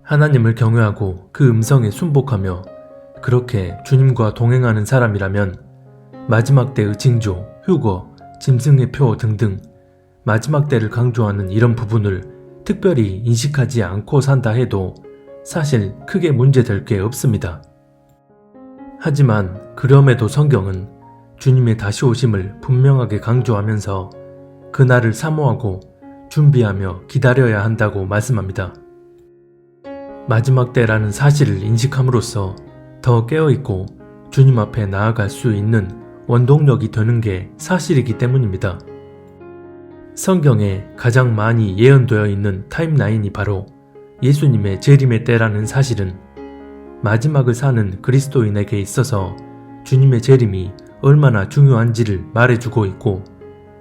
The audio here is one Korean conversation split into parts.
하나님을 경외하고 그 음성에 순복하며 그렇게 주님과 동행하는 사람이라면 마지막 때의 징조, 휴거, 짐승의 표 등등 마지막 때를 강조하는 이런 부분을 특별히 인식하지 않고 산다 해도 사실 크게 문제될 게 없습니다. 하지만 그럼에도 성경은 주님의 다시 오심을 분명하게 강조하면서 그날을 사모하고 준비하며 기다려야 한다고 말씀합니다. 마지막 때라는 사실을 인식함으로써 더 깨어있고 주님 앞에 나아갈 수 있는 원동력이 되는 게 사실이기 때문입니다. 성경에 가장 많이 예언되어 있는 타임라인이 바로 예수님의 재림의 때라는 사실은 마지막을 사는 그리스도인에게 있어서 주님의 재림이 얼마나 중요한지를 말해주고 있고,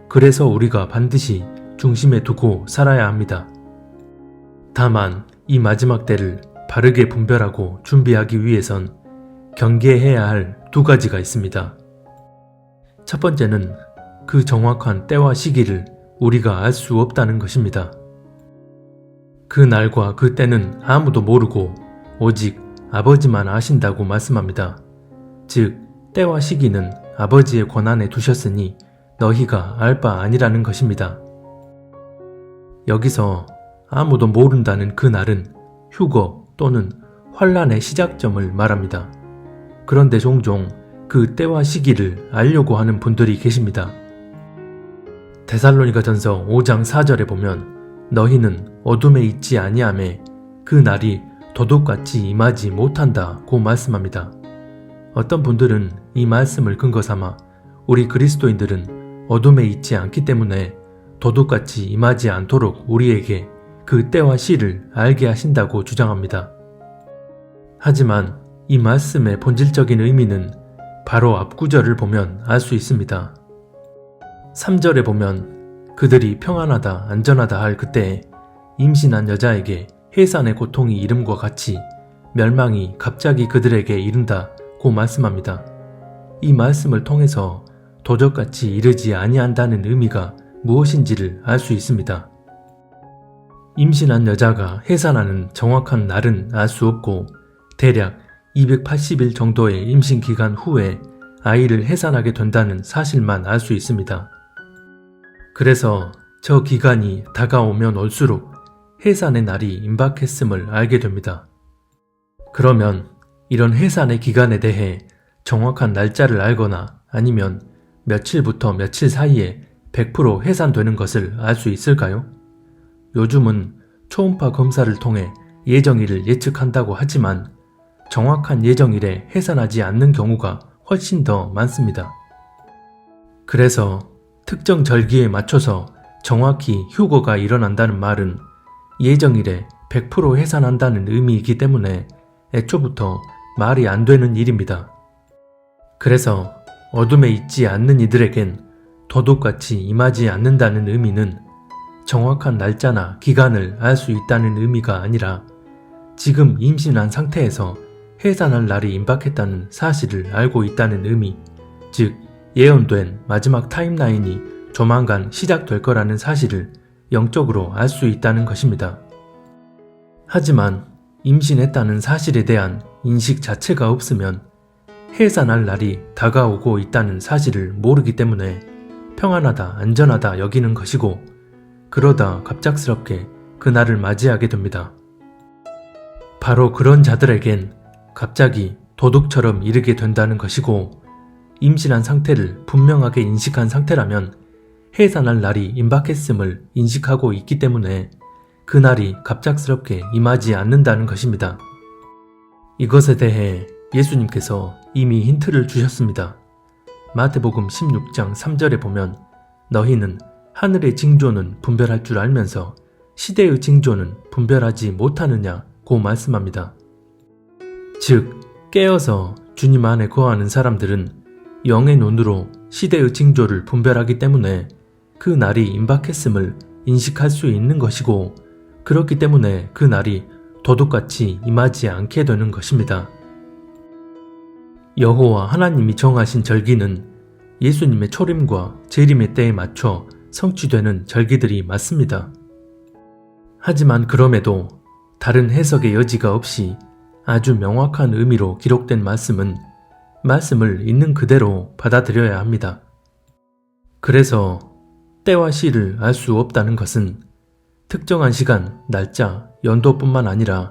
그래서 우리가 반드시 중심에 두고 살아야 합니다. 다만 이 마지막 때를 바르게 분별하고 준비하기 위해선 경계해야 할 두 가지가 있습니다. 첫 번째는 그 정확한 때와 시기를 우리가 알 수 없다는 것입니다. 그 날과 그 때는 아무도 모르고 오직 아버지만 아신다고 말씀합니다. 즉, 때와 시기는 아버지의 권한에 두셨으니 너희가 알 바 아니라는 것입니다. 여기서 아무도 모른다는 그 날은 휴거 또는 환란의 시작점을 말합니다. 그런데 종종 그 때와 시기를 알려고 하는 분들이 계십니다. 데살로니가전서 5장 4절에 보면 너희는 어둠에 있지 아니하매 그 날이 도둑같이 임하지 못한다고 말씀합니다. 어떤 분들은 이 말씀을 근거 삼아 우리 그리스도인들은 어둠에 있지 않기 때문에 도둑같이 임하지 않도록 우리에게 그 때와 시를 알게 하신다고 주장합니다. 하지만 이 말씀의 본질적인 의미는 바로 앞 구절을 보면 알 수 있습니다. 3절에 보면 그들이 평안하다 안전하다 할 그때에 임신한 여자에게 해산의 고통이 이름과 같이 멸망이 갑자기 그들에게 이른다고 말씀합니다. 이 말씀을 통해서 도적같이 이르지 아니한다는 의미가 무엇인지를 알 수 있습니다. 임신한 여자가 해산하는 정확한 날은 알 수 없고 대략 280일 정도의 임신 기간 후에 아이를 해산하게 된다는 사실만 알 수 있습니다. 그래서 저 기간이 다가오면 올수록 해산의 날이 임박했음을 알게 됩니다. 그러면 이런 해산의 기간에 대해 정확한 날짜를 알거나 아니면 며칠부터 며칠 사이에 100% 해산되는 것을 알 수 있을까요? 요즘은 초음파 검사를 통해 예정일을 예측한다고 하지만 정확한 예정일에 해산하지 않는 경우가 훨씬 더 많습니다. 그래서 특정 절기에 맞춰서 정확히 휴거가 일어난다는 말은 예정일에 100% 해산한다는 의미이기 때문에 애초부터 말이 안 되는 일입니다. 그래서 어둠에 있지 않는 이들에겐 도둑같이 임하지 않는다는 의미는 정확한 날짜나 기간을 알 수 있다는 의미가 아니라 지금 임신한 상태에서 해산할 날이 임박했다는 사실을 알고 있다는 의미, 즉 예언된 마지막 타임라인이 조만간 시작될 거라는 사실을 영적으로 알 수 있다는 것입니다. 하지만 임신했다는 사실에 대한 인식 자체가 없으면 해산할 날이 다가오고 있다는 사실을 모르기 때문에 평안하다 안전하다 여기는 것이고, 그러다 갑작스럽게 그날을 맞이하게 됩니다. 바로 그런 자들에겐 갑자기 도둑처럼 이르게 된다는 것이고, 임신한 상태를 분명하게 인식한 상태라면 해산할 날이 임박했음을 인식하고 있기 때문에 그날이 갑작스럽게 임하지 않는다는 것입니다. 이것에 대해 예수님께서 이미 힌트를 주셨습니다. 마태복음 16장 3절에 보면 너희는 하늘의 징조는 분별할 줄 알면서 시대의 징조는 분별하지 못하느냐고 말씀합니다. 즉, 깨어서 주님 안에 거하는 사람들은 영의 눈으로 시대의 징조를 분별하기 때문에 그 날이 임박했음을 인식할 수 있는 것이고, 그렇기 때문에 그 날이 도둑같이 임하지 않게 되는 것입니다. 여호와 하나님이 정하신 절기는 예수님의 초림과 재림의 때에 맞춰 성취되는 절기들이 맞습니다. 하지만 그럼에도 다른 해석의 여지가 없이 아주 명확한 의미로 기록된 말씀은 말씀을 있는 그대로 받아들여야 합니다. 그래서 때와 시를 알 수 없다는 것은 특정한 시간, 날짜, 연도뿐만 아니라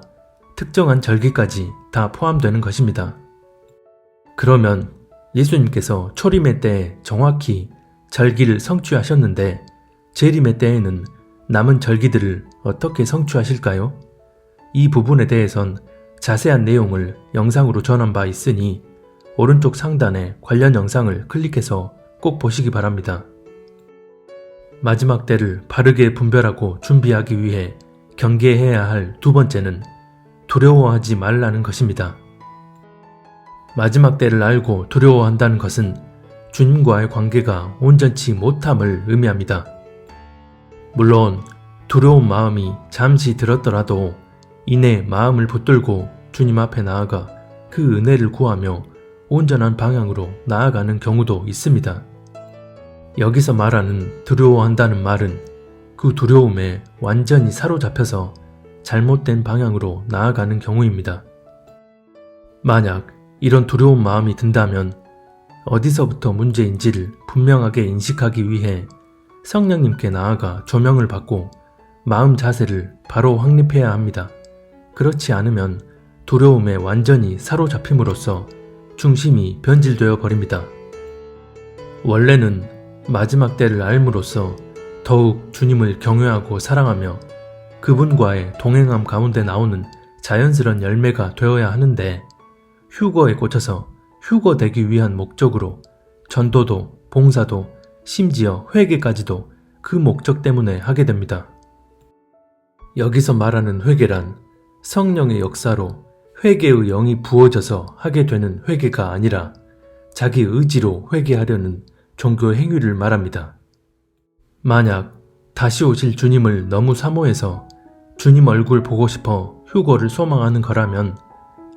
특정한 절기까지 다 포함되는 것입니다. 그러면 예수님께서 초림의 때에 정확히 절기를 성취하셨는데 재림의 때에는 남은 절기들을 어떻게 성취하실까요? 이 부분에 대해선 자세한 내용을 영상으로 전한 바 있으니 오른쪽 상단에 관련 영상을 클릭해서 꼭 보시기 바랍니다. 마지막 때를 바르게 분별하고 준비하기 위해 경계해야 할 두 번째는 두려워하지 말라는 것입니다. 마지막 때를 알고 두려워한다는 것은 주님과의 관계가 온전치 못함을 의미합니다. 물론 두려운 마음이 잠시 들었더라도 이내 마음을 붙들고 주님 앞에 나아가 그 은혜를 구하며 온전한 방향으로 나아가는 경우도 있습니다. 여기서 말하는 두려워한다는 말은 그 두려움에 완전히 사로잡혀서 잘못된 방향으로 나아가는 경우입니다. 만약 이런 두려운 마음이 든다면 어디서부터 문제인지를 분명하게 인식하기 위해 성령님께 나아가 조명을 받고 마음 자세를 바로 확립해야 합니다. 그렇지 않으면 두려움에 완전히 사로잡힘으로써 중심이 변질되어 버립니다. 원래는 마지막 때를 알므로써 더욱 주님을 경외하고 사랑하며 그분과의 동행함 가운데 나오는 자연스러운 열매가 되어야 하는데 휴거에 꽂혀서 휴거되기 위한 목적으로 전도도 봉사도 심지어 회개까지도 그 목적 때문에 하게 됩니다. 여기서 말하는 회개란 성령의 역사로 회개의 영이 부어져서 하게 되는 회개가 아니라 자기 의지로 회개하려는 종교 행위를 말합니다. 만약 다시 오실 주님을 너무 사모해서 주님 얼굴 보고 싶어 휴거를 소망하는 거라면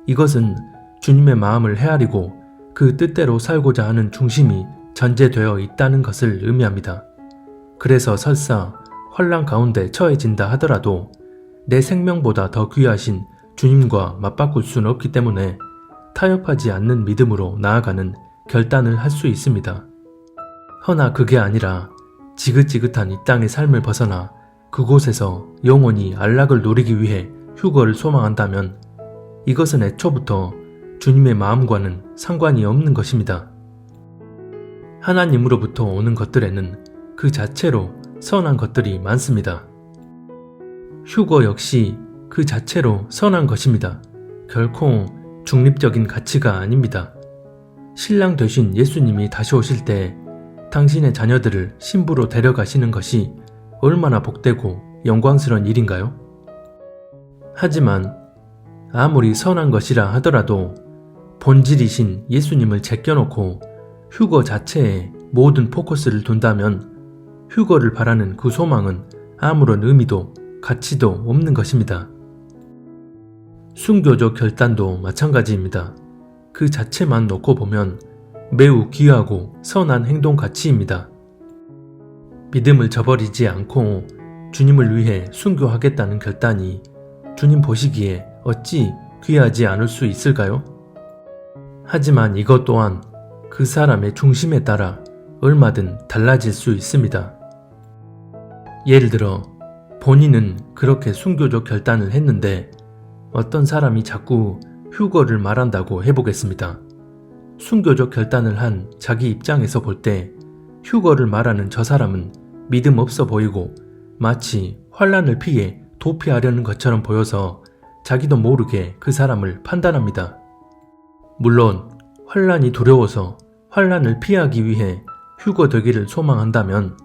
이것은 주님의 마음을 헤아리고 그 뜻대로 살고자 하는 중심이 전제되어 있다는 것을 의미합니다. 그래서 설사 환난 가운데 처해진다 하더라도 내 생명보다 더 귀하신 주님과 맞바꿀 수는 없기 때문에 타협하지 않는 믿음으로 나아가는 결단을 할 수 있습니다. 허나 그게 아니라 지긋지긋한 이 땅의 삶을 벗어나 그곳에서 영원히 안락을 누리기 위해 휴거를 소망한다면 이것은 애초부터 주님의 마음과는 상관이 없는 것입니다. 하나님으로부터 오는 것들에는 그 자체로 선한 것들이 많습니다. 휴거 역시 그 자체로 선한 것입니다. 결코 중립적인 가치가 아닙니다. 신랑 되신 예수님이 다시 오실 때 당신의 자녀들을 신부로 데려가시는 것이 얼마나 복되고 영광스러운 일인가요? 하지만 아무리 선한 것이라 하더라도 본질이신 예수님을 제껴놓고 휴거 자체에 모든 포커스를 둔다면 휴거를 바라는 그 소망은 아무런 의미도 가치도 없는 것입니다. 순교적 결단도 마찬가지입니다. 그 자체만 놓고 보면 매우 귀하고 선한 행동 가치입니다. 믿음을 저버리지 않고 주님을 위해 순교하겠다는 결단이 주님 보시기에 어찌 귀하지 않을 수 있을까요? 하지만 이것 또한 그 사람의 중심에 따라 얼마든 달라질 수 있습니다. 예를 들어 본인은 그렇게 순교적 결단을 했는데 어떤 사람이 자꾸 휴거를 말한다고 해보겠습니다. 순교적 결단을 한 자기 입장에서 볼 때 휴거를 말하는 저 사람은 믿음 없어 보이고 마치 환난을 피해 도피하려는 것처럼 보여서 자기도 모르게 그 사람을 판단합니다. 물론 환난이 두려워서 환난을 피하기 위해 휴거되기를 소망한다면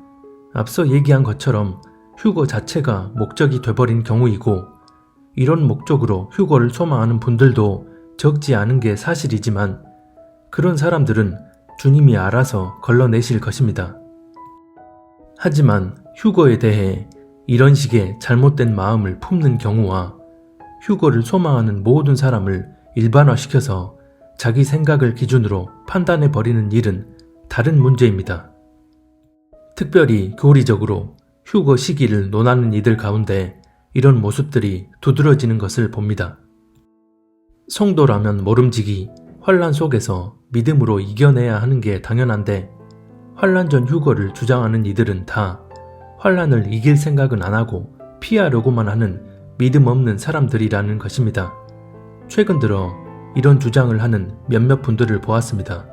앞서 얘기한 것처럼 휴거 자체가 목적이 돼버린 경우이고 이런 목적으로 휴거를 소망하는 분들도 적지 않은 게 사실이지만 그런 사람들은 주님이 알아서 걸러내실 것입니다. 하지만 휴거에 대해 이런 식의 잘못된 마음을 품는 경우와 휴거를 소망하는 모든 사람을 일반화시켜서 자기 생각을 기준으로 판단해버리는 일은 다른 문제입니다. 특별히 교리적으로 휴거 시기를 논하는 이들 가운데 이런 모습들이 두드러지는 것을 봅니다. 성도라면 모름지기 환난 속에서 믿음으로 이겨내야 하는 게 당연한데 환난 전 휴거를 주장하는 이들은 다 환난을 이길 생각은 안 하고 피하려고만 하는 믿음 없는 사람들이라는 것입니다. 최근 들어 이런 주장을 하는 몇몇 분들을 보았습니다.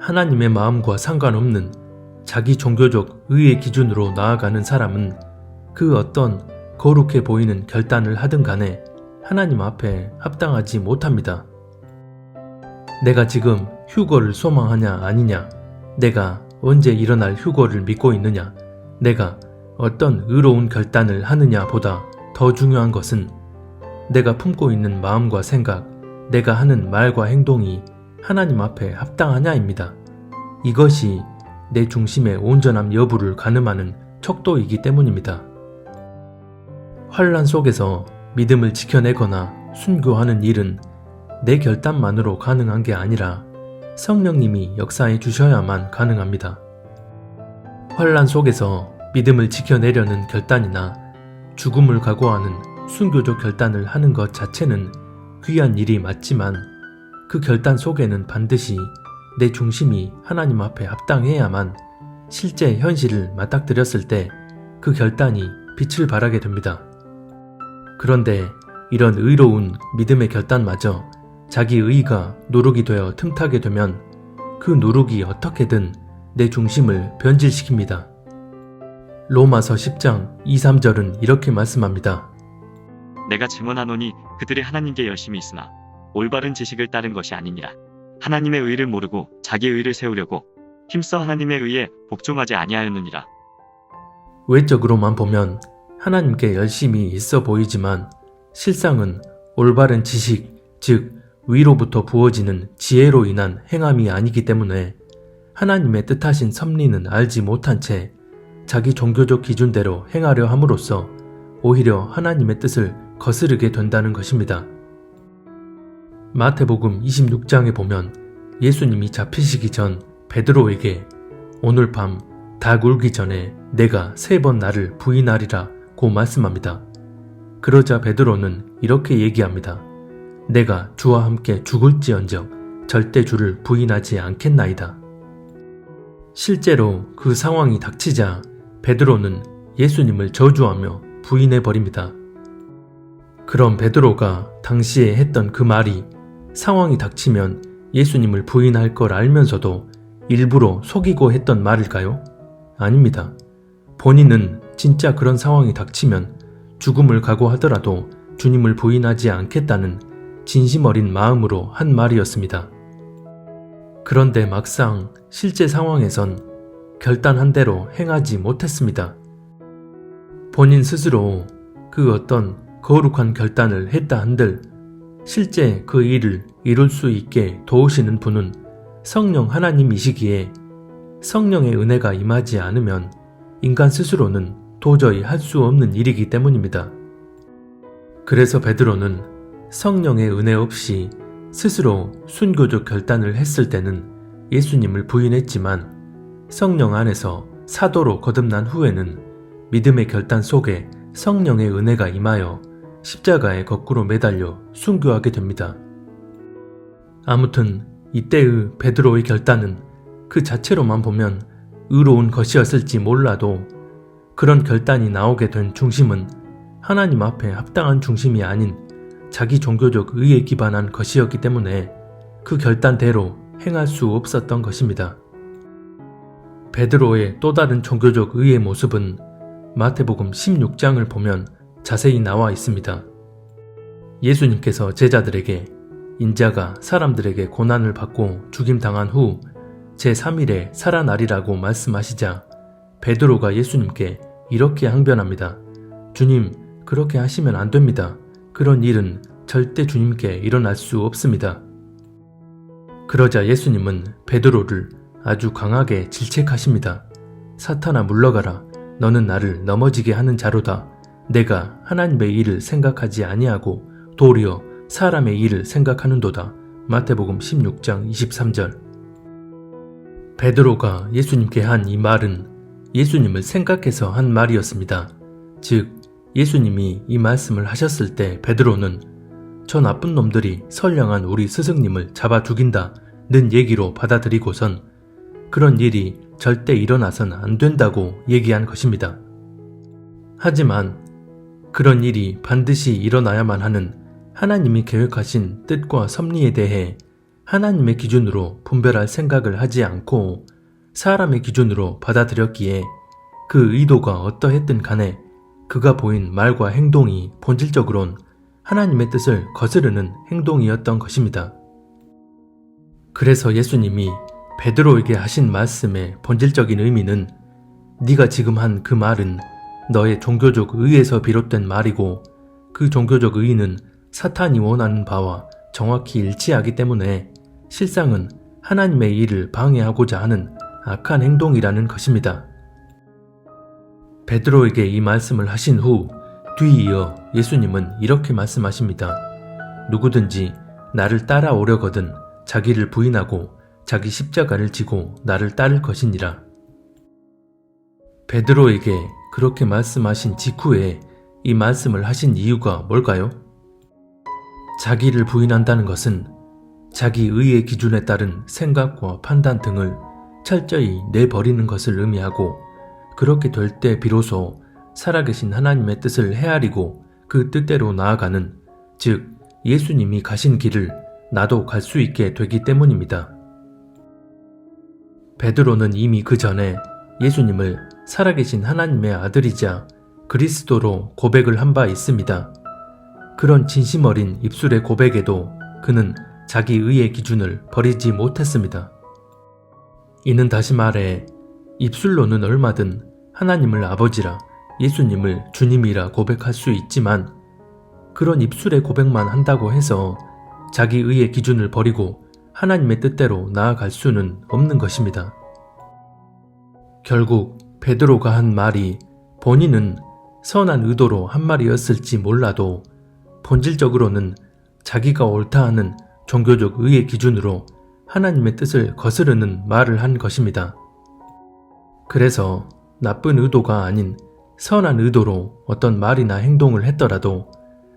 하나님의 마음과 상관없는 자기 종교적 의의 기준으로 나아가는 사람은 그 어떤 거룩해 보이는 결단을 하든 간에 하나님 앞에 합당하지 못합니다. 내가 지금 휴거를 소망하냐 아니냐, 내가 언제 일어날 휴거를 믿고 있느냐, 내가 어떤 의로운 결단을 하느냐 보다 더 중요한 것은 내가 품고 있는 마음과 생각, 내가 하는 말과 행동이 하나님 앞에 합당하냐입니다. 이것이 내 중심의 온전함 여부를 가늠하는 척도이기 때문입니다. 환난 속에서 믿음을 지켜내거나 순교하는 일은 내 결단만으로 가능한 게 아니라 성령님이 역사해 주셔야만 가능합니다. 환난 속에서 믿음을 지켜내려는 결단이나 죽음을 각오하는 순교적 결단을 하는 것 자체는 귀한 일이 맞지만 그 결단 속에는 반드시 내 중심이 하나님 앞에 합당해야만 실제 현실을 맞닥뜨렸을 때 그 결단이 빛을 발하게 됩니다. 그런데 이런 의로운 믿음의 결단마저 자기 의가 누룩이 되어 틈타게 되면 그 누룩이 어떻게든 내 중심을 변질시킵니다. 로마서 10장 2, 3절은 이렇게 말씀합니다. 내가 증언하노니 그들이 하나님께 열심히 있으나 올바른 지식을 따른 것이 아니니라. 하나님의 의를 모르고 자기 의를 세우려고 힘써 하나님의 의에 복종하지 아니하였느니라. 외적으로만 보면 하나님께 열심히 있어 보이지만 실상은 올바른 지식, 즉 위로부터 부어지는 지혜로 인한 행함이 아니기 때문에 하나님의 뜻하신 섭리는 알지 못한 채 자기 종교적 기준대로 행하려 함으로써 오히려 하나님의 뜻을 거스르게 된다는 것입니다. 마태복음 26장에 보면 예수님이 잡히시기 전 베드로에게 오늘 밤 닭 울기 전에 내가 3번 나를 부인하리라 고 말씀합니다. 그러자 베드로는 이렇게 얘기합니다. 내가 주와 함께 죽을지언정 절대 주를 부인하지 않겠나이다. 실제로 그 상황이 닥치자 베드로는 예수님을 저주하며 부인해버립니다. 그럼 베드로가 당시에 했던 그 말이 상황이 닥치면 예수님을 부인할 걸 알면서도 일부러 속이고 했던 말일까요? 아닙니다. 본인은 진짜 그런 상황이 닥치면 죽음을 각오하더라도 주님을 부인하지 않겠다는 진심 어린 마음으로 한 말이었습니다. 그런데 막상 실제 상황에선 결단한 대로 행하지 못했습니다. 본인 스스로 그 어떤 거룩한 결단을 했다 한들 실제 그 일을 이룰 수 있게 도우시는 분은 성령 하나님이시기에 성령의 은혜가 임하지 않으면 인간 스스로는 도저히 할 수 없는 일이기 때문입니다. 그래서 베드로는 성령의 은혜 없이 스스로 순교적 결단을 했을 때는 예수님을 부인했지만 성령 안에서 사도로 거듭난 후에는 믿음의 결단 속에 성령의 은혜가 임하여 십자가에 거꾸로 매달려 순교하게 됩니다. 아무튼 이때의 베드로의 결단은 그 자체로만 보면 의로운 것이었을지 몰라도 그런 결단이 나오게 된 중심은 하나님 앞에 합당한 중심이 아닌 자기 종교적 의에 기반한 것이었기 때문에 그 결단대로 행할 수 없었던 것입니다. 베드로의 또 다른 종교적 의의 모습은 마태복음 16장을 보면 자세히 나와 있습니다. 예수님께서 제자들에게 인자가 사람들에게 고난을 받고 죽임당한 후 제3일에 살아나리라고 말씀하시자 베드로가 예수님께 이렇게 항변합니다. 주님, 그렇게 하시면 안 됩니다. 그런 일은 절대 주님께 일어날 수 없습니다. 그러자 예수님은 베드로를 아주 강하게 질책하십니다. 사탄아 물러가라. 너는 나를 넘어지게 하는 자로다. 내가 하나님의 일을 생각하지 아니하고 도리어 사람의 일을 생각하는도다. 마태복음 16장 23절. 베드로가 예수님께 한 이 말은 예수님을 생각해서 한 말이었습니다. 즉 예수님이 이 말씀을 하셨을 때 베드로는 저 나쁜 놈들이 선량한 우리 스승님을 잡아 죽인다는 얘기로 받아들이고선 그런 일이 절대 일어나선 안 된다고 얘기한 것입니다. 하지만 그런 일이 반드시 일어나야만 하는 하나님이 계획하신 뜻과 섭리에 대해 하나님의 기준으로 분별할 생각을 하지 않고 사람의 기준으로 받아들였기에 그 의도가 어떠했든 간에 그가 보인 말과 행동이 본질적으론 하나님의 뜻을 거스르는 행동이었던 것입니다. 그래서 예수님이 베드로에게 하신 말씀의 본질적인 의미는 네가 지금 한 그 말은 너의 종교적 의에서 비롯된 말이고 그 종교적 의는 사탄이 원하는 바와 정확히 일치하기 때문에 실상은 하나님의 일을 방해하고자 하는 악한 행동이라는 것입니다. 베드로에게 이 말씀을 하신 후 뒤이어 예수님은 이렇게 말씀하십니다. 누구든지 나를 따라오려거든 자기를 부인하고 자기 십자가를 지고 나를 따를 것이니라. 베드로에게 그렇게 말씀하신 직후에 이 말씀을 하신 이유가 뭘까요? 자기를 부인한다는 것은 자기 의의 기준에 따른 생각과 판단 등을 철저히 내버리는 것을 의미하고 그렇게 될 때 비로소 살아계신 하나님의 뜻을 헤아리고 그 뜻대로 나아가는, 즉 예수님이 가신 길을 나도 갈 수 있게 되기 때문입니다. 베드로는 이미 그 전에 예수님을 살아계신 하나님의 아들이자 그리스도로 고백을 한 바 있습니다. 그런 진심 어린 입술의 고백에도 그는 자기 의의 기준을 버리지 못했습니다. 이는 다시 말해 입술로는 얼마든 하나님을 아버지라 예수님을 주님이라 고백할 수 있지만 그런 입술의 고백만 한다고 해서 자기 의의 기준을 버리고 하나님의 뜻대로 나아갈 수는 없는 것입니다. 결국 베드로가 한 말이 본인은 선한 의도로 한 말이었을지 몰라도 본질적으로는 자기가 옳다 하는 종교적 의의 기준으로 하나님의 뜻을 거스르는 말을 한 것입니다. 그래서 나쁜 의도가 아닌 선한 의도로 어떤 말이나 행동을 했더라도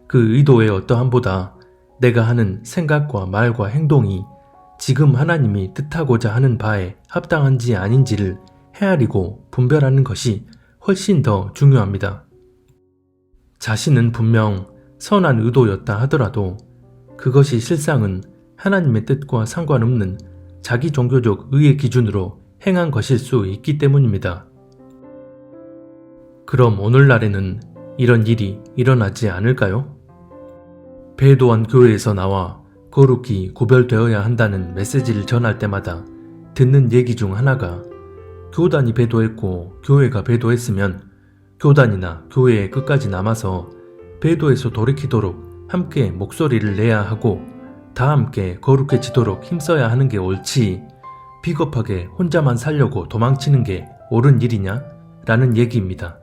그 의도의 어떠함보다 내가 하는 생각과 말과 행동이 지금 하나님이 뜻하고자 하는 바에 합당한지 아닌지를 헤아리고 분별하는 것이 훨씬 더 중요합니다. 자신은 분명 선한 의도였다 하더라도 그것이 실상은 하나님의 뜻과 상관없는 자기 종교적 의의 기준으로 행한 것일 수 있기 때문입니다. 그럼 오늘날에는 이런 일이 일어나지 않을까요? 배도한 교회에서 나와 거룩히 구별되어야 한다는 메시지를 전할 때마다 듣는 얘기 중 하나가 교단이 배도했고 교회가 배도했으면 교단이나 교회에 끝까지 남아서 배도에서 돌이키도록 함께 목소리를 내야 하고 다 함께 거룩해지도록 힘써야 하는 게 옳지 비겁하게 혼자만 살려고 도망치는 게 옳은 일이냐? 라는 얘기입니다.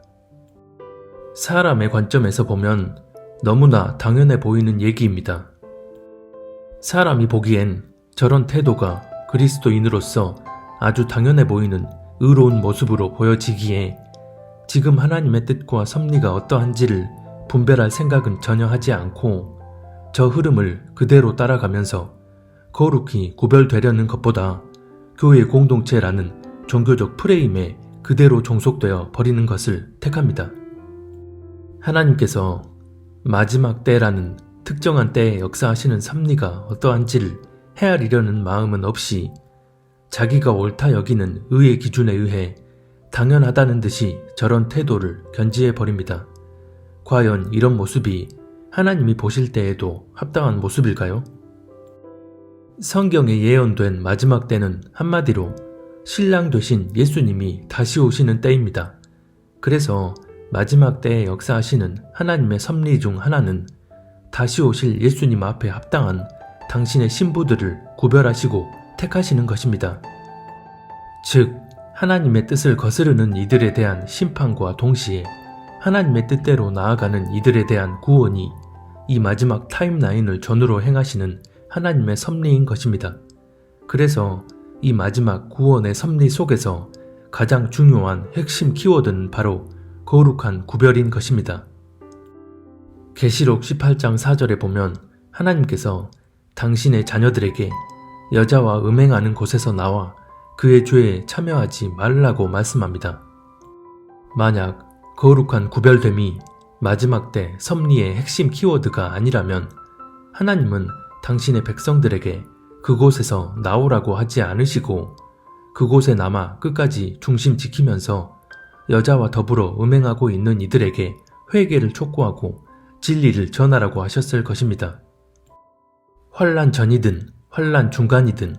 사람의 관점에서 보면 너무나 당연해 보이는 얘기입니다. 사람이 보기엔 저런 태도가 그리스도인으로서 아주 당연해 보이는 의로운 모습으로 보여지기에 지금 하나님의 뜻과 섭리가 어떠한지를 분별할 생각은 전혀 하지 않고 저 흐름을 그대로 따라가면서 거룩히 구별되려는 것보다 교회 공동체라는 종교적 프레임에 그대로 종속되어 버리는 것을 택합니다. 하나님께서 마지막 때라는 특정한 때에 역사하시는 섭리가 어떠한지를 헤아리려는 마음은 없이 자기가 옳다 여기는 의의 기준에 의해 당연하다는 듯이 저런 태도를 견지해 버립니다. 과연 이런 모습이 하나님이 보실 때에도 합당한 모습일까요? 성경에 예언된 마지막 때는 한마디로 신랑 되신 예수님이 다시 오시는 때입니다. 그래서 마지막 때에 역사하시는 하나님의 섭리 중 하나는 다시 오실 예수님 앞에 합당한 당신의 신부들을 구별하시고 택하시는 것입니다. 즉, 하나님의 뜻을 거스르는 이들에 대한 심판과 동시에 하나님의 뜻대로 나아가는 이들에 대한 구원이 이 마지막 타임라인을 전후로 행하시는 하나님의 섭리인 것입니다. 그래서 이 마지막 구원의 섭리 속에서 가장 중요한 핵심 키워드는 바로 거룩한 구별인 것입니다. 계시록 18장 4절에 보면 하나님께서 당신의 자녀들에게 여자와 음행하는 곳에서 나와 그의 죄에 참여하지 말라고 말씀합니다. 만약 거룩한 구별됨이 마지막 때 섭리의 핵심 키워드가 아니라면 하나님은 당신의 백성들에게 그곳에서 나오라고 하지 않으시고 그곳에 남아 끝까지 중심 지키면서 여자와 더불어 음행하고 있는 이들에게 회개를 촉구하고 진리를 전하라고 하셨을 것입니다. 환난 전이든 환난 중간이든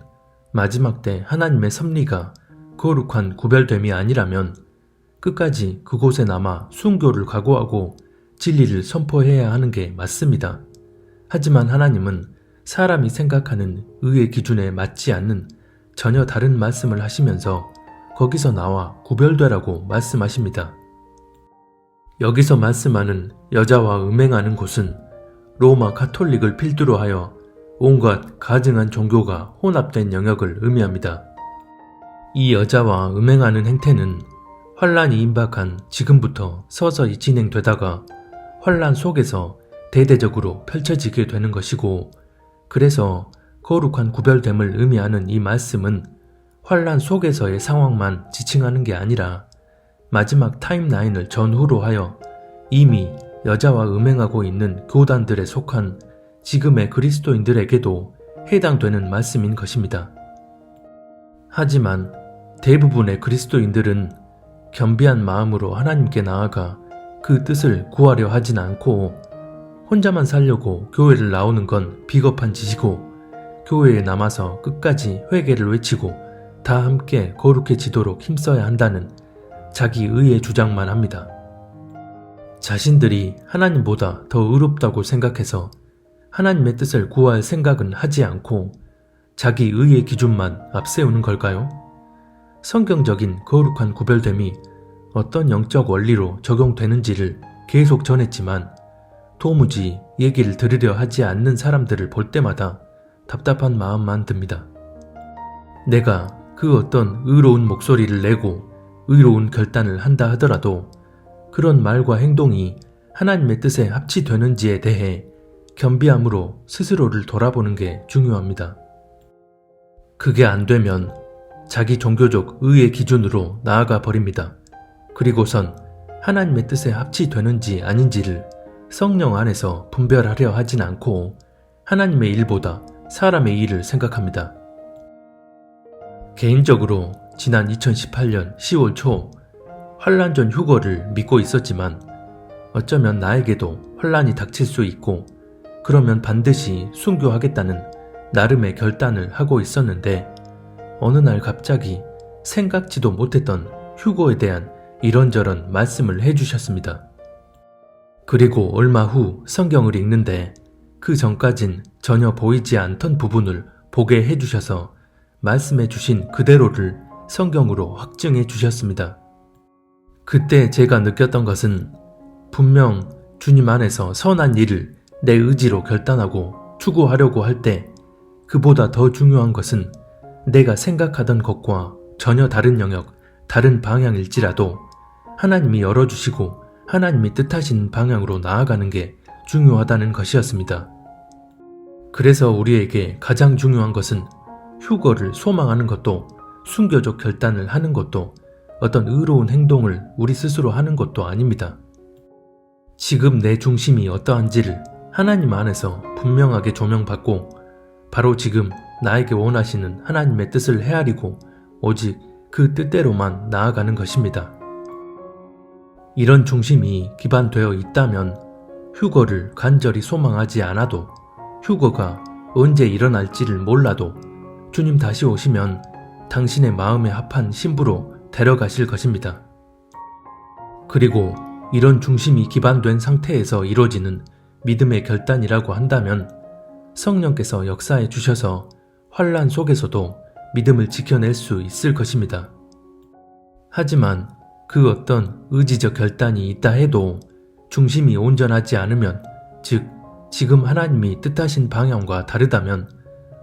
마지막 때 하나님의 섭리가 거룩한 구별됨이 아니라면 끝까지 그곳에 남아 순교를 각오하고 진리를 선포해야 하는 게 맞습니다. 하지만 하나님은 사람이 생각하는 의의 기준에 맞지 않는 전혀 다른 말씀을 하시면서 거기서 나와 구별되라고 말씀하십니다. 여기서 말씀하는 여자와 음행하는 곳은 로마 가톨릭을 필두로 하여 온갖 가증한 종교가 혼합된 영역을 의미합니다. 이 여자와 음행하는 행태는 환란이 임박한 지금부터 서서히 진행되다가 환란 속에서 대대적으로 펼쳐지게 되는 것이고, 그래서 거룩한 구별됨을 의미하는 이 말씀은 환란 속에서의 상황만 지칭하는 게 아니라 마지막 타임라인을 전후로 하여 이미 여자와 음행하고 있는 교단들에 속한 지금의 그리스도인들에게도 해당되는 말씀인 것입니다. 하지만 대부분의 그리스도인들은 겸비한 마음으로 하나님께 나아가 그 뜻을 구하려 하진 않고 혼자만 살려고 교회를 나오는 건 비겁한 짓이고 교회에 남아서 끝까지 회개를 외치고 다 함께 거룩해지도록 힘써야 한다는 자기 의의 주장만 합니다. 자신들이 하나님보다 더 의롭다고 생각해서 하나님의 뜻을 구할 생각은 하지 않고 자기 의의 기준만 앞세우는 걸까요? 성경적인 거룩한 구별됨이 어떤 영적 원리로 적용되는지를 계속 전했지만 도무지 얘기를 들으려 하지 않는 사람들을 볼 때마다 답답한 마음만 듭니다. 내가 그 어떤 의로운 목소리를 내고 의로운 결단을 한다 하더라도 그런 말과 행동이 하나님의 뜻에 합치되는지에 대해 겸비함으로 스스로를 돌아보는 게 중요합니다. 그게 안 되면 자기 종교적 의의 기준으로 나아가 버립니다. 그리고선 하나님의 뜻에 합치되는지 아닌지를 성령 안에서 분별하려 하진 않고 하나님의 일보다 사람의 일을 생각합니다. 개인적으로 지난 2018년 10월 초 환란 전 휴거를 믿고 있었지만 어쩌면 나에게도 환란이 닥칠 수 있고 그러면 반드시 순교하겠다는 나름의 결단을 하고 있었는데 어느 날 갑자기 생각지도 못했던 휴거에 대한 이런저런 말씀을 해주셨습니다. 그리고 얼마 후 성경을 읽는데 그 전까진 전혀 보이지 않던 부분을 보게 해주셔서 말씀해 주신 그대로를 성경으로 확증해 주셨습니다. 그때 제가 느꼈던 것은 분명 주님 안에서 선한 일을 내 의지로 결단하고 추구하려고 할 때 그보다 더 중요한 것은 내가 생각하던 것과 전혀 다른 영역, 다른 방향일지라도 하나님이 열어주시고 하나님이 뜻하신 방향으로 나아가는 게 중요하다는 것이었습니다. 그래서 우리에게 가장 중요한 것은 휴거를 소망하는 것도 순교적 결단을 하는 것도 어떤 의로운 행동을 우리 스스로 하는 것도 아닙니다. 지금 내 중심이 어떠한지를 하나님 안에서 분명하게 조명받고 바로 지금 나에게 원하시는 하나님의 뜻을 헤아리고 오직 그 뜻대로만 나아가는 것입니다. 이런 중심이 기반되어 있다면 휴거를 간절히 소망하지 않아도 휴거가 언제 일어날지를 몰라도 주님 다시 오시면 당신의 마음에 합한 신부로 데려가실 것입니다. 그리고 이런 중심이 기반된 상태에서 이루어지는 믿음의 결단이라고 한다면 성령께서 역사해 주셔서 환란 속에서도 믿음을 지켜낼 수 있을 것입니다. 하지만 그 어떤 의지적 결단이 있다 해도 중심이 온전하지 않으면, 즉 지금 하나님이 뜻하신 방향과 다르다면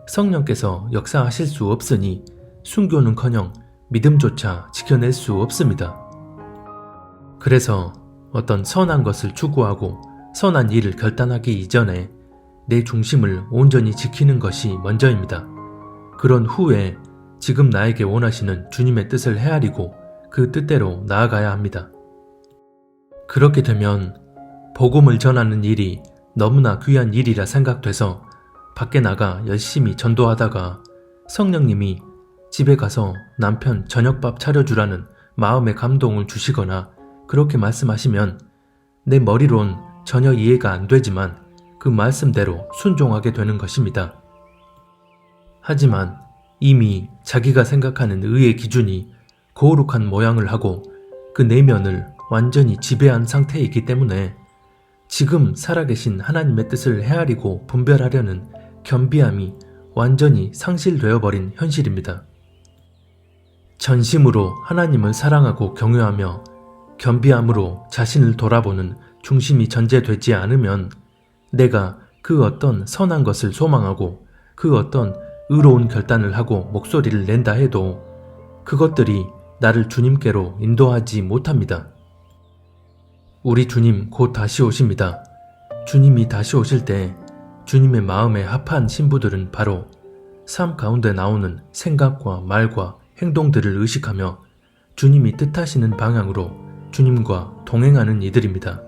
성령께서 역사하실 수 없으니 순교는커녕 믿음조차 지켜낼 수 없습니다. 그래서 어떤 선한 것을 추구하고 선한 일을 결단하기 이전에 내 중심을 온전히 지키는 것이 먼저입니다. 그런 후에 지금 나에게 원하시는 주님의 뜻을 헤아리고 그 뜻대로 나아가야 합니다. 그렇게 되면 복음을 전하는 일이 너무나 귀한 일이라 생각돼서 밖에 나가 열심히 전도하다가 성령님이 집에 가서 남편 저녁밥 차려주라는 마음의 감동을 주시거나 그렇게 말씀하시면 내 머리론 전혀 이해가 안 되지만 그 말씀대로 순종하게 되는 것입니다. 하지만 이미 자기가 생각하는 의의 기준이 거룩한 모양을 하고 그 내면을 완전히 지배한 상태이기 때문에 지금 살아계신 하나님의 뜻을 헤아리고 분별하려는 겸비함이 완전히 상실되어 버린 현실입니다. 전심으로 하나님을 사랑하고 경외하며 겸비함으로 자신을 돌아보는 중심이 전제되지 않으면 내가 그 어떤 선한 것을 소망하고 그 어떤 의로운 결단을 하고 목소리를 낸다 해도 그것들이 나를 주님께로 인도하지 못합니다. 우리 주님 곧 다시 오십니다. 주님이 다시 오실 때 주님의 마음에 합한 신부들은 바로 삶 가운데 나오는 생각과 말과 행동들을 의식하며 주님이 뜻하시는 방향으로 주님과 동행하는 이들입니다.